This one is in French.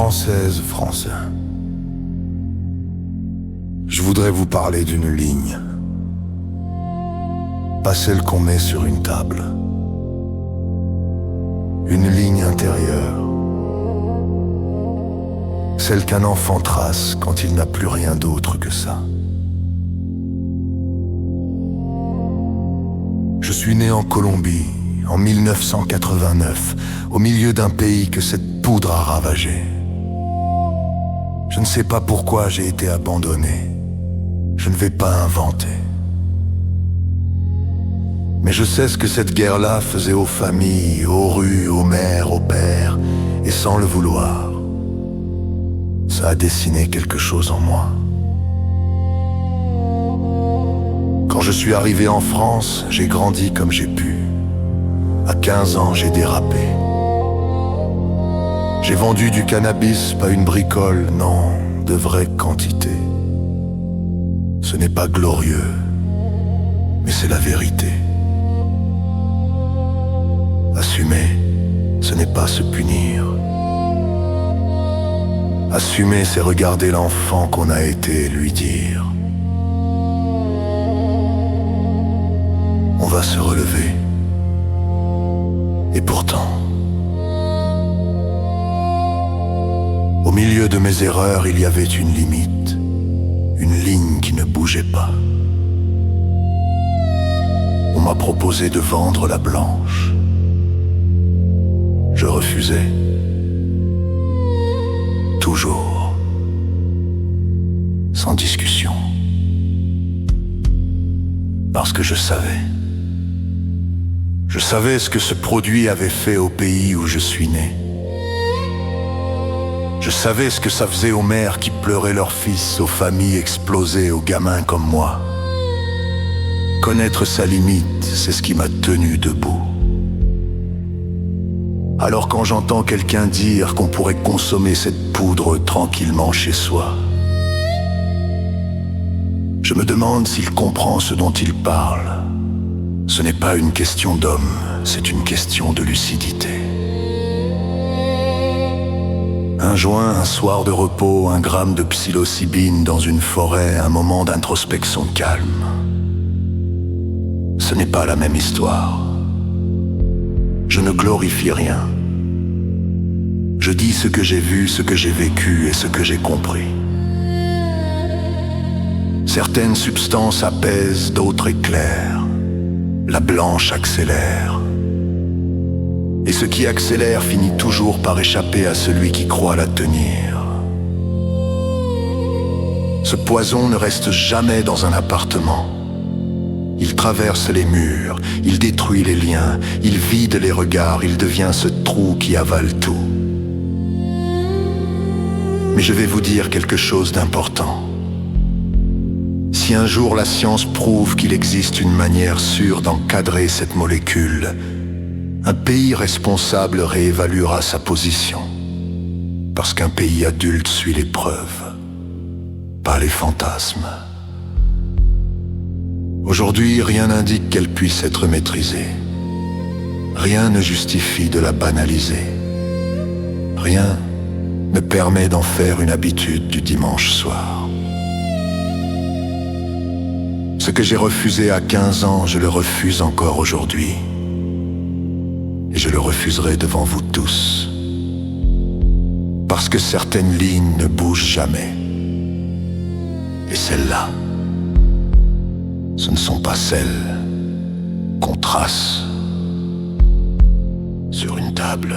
Françaises, Français, je voudrais vous parler d'une ligne, pas celle qu'on met sur une table, une ligne intérieure, celle qu'un enfant trace quand il n'a plus rien d'autre que ça. Je suis né en Colombie, en 1989, au milieu d'un pays que cette poudre a ravagé. Je ne sais pas pourquoi j'ai été abandonné. Je ne vais pas inventer. Mais je sais ce que cette guerre-là faisait aux familles, aux rues, aux mères, aux pères, et sans le vouloir, ça a dessiné quelque chose en moi. Quand je suis arrivé en France, j'ai grandi comme j'ai pu. À 15 ans, j'ai dérapé. J'ai vendu du cannabis, pas une bricole, non, de vraie quantité. Ce n'est pas glorieux, mais c'est la vérité. Assumer, ce n'est pas se punir. Assumer, c'est regarder l'enfant qu'on a été et lui dire: on va se relever. Et pourtant, au milieu de mes erreurs, il y avait une limite, une ligne qui ne bougeait pas. On m'a proposé de vendre la blanche. Je refusais. Toujours. Sans discussion. Parce que je savais. Je savais ce que ce produit avait fait au pays où je suis né. Je savais ce que ça faisait aux mères qui pleuraient leurs fils, aux familles explosées, aux gamins comme moi. Connaître sa limite, c'est ce qui m'a tenu debout. Alors quand j'entends quelqu'un dire qu'on pourrait consommer cette poudre tranquillement chez soi, je me demande s'il comprend ce dont il parle. Ce n'est pas une question d'homme, c'est une question de lucidité. Un joint, un soir de repos, un gramme de psilocybine dans une forêt, un moment d'introspection calme. Ce n'est pas la même histoire. Je ne glorifie rien. Je dis ce que j'ai vu, ce que j'ai vécu et ce que j'ai compris. Certaines substances apaisent, d'autres éclairent. La blanche accélère. Et ce qui accélère finit toujours par échapper à celui qui croit la tenir. Ce poison ne reste jamais dans un appartement. Il traverse les murs, il détruit les liens, il vide les regards, il devient ce trou qui avale tout. Mais je vais vous dire quelque chose d'important. Si un jour la science prouve qu'il existe une manière sûre d'encadrer cette molécule, un pays responsable réévaluera sa position. Parce qu'un pays adulte suit les preuves, pas les fantasmes. Aujourd'hui, rien n'indique qu'elle puisse être maîtrisée. Rien ne justifie de la banaliser. Rien ne permet d'en faire une habitude du dimanche soir. Ce que j'ai refusé à 15 ans, je le refuse encore aujourd'hui. Et je le refuserai devant vous tous. Parce que certaines lignes ne bougent jamais. Et celles-là, ce ne sont pas celles qu'on trace sur une table.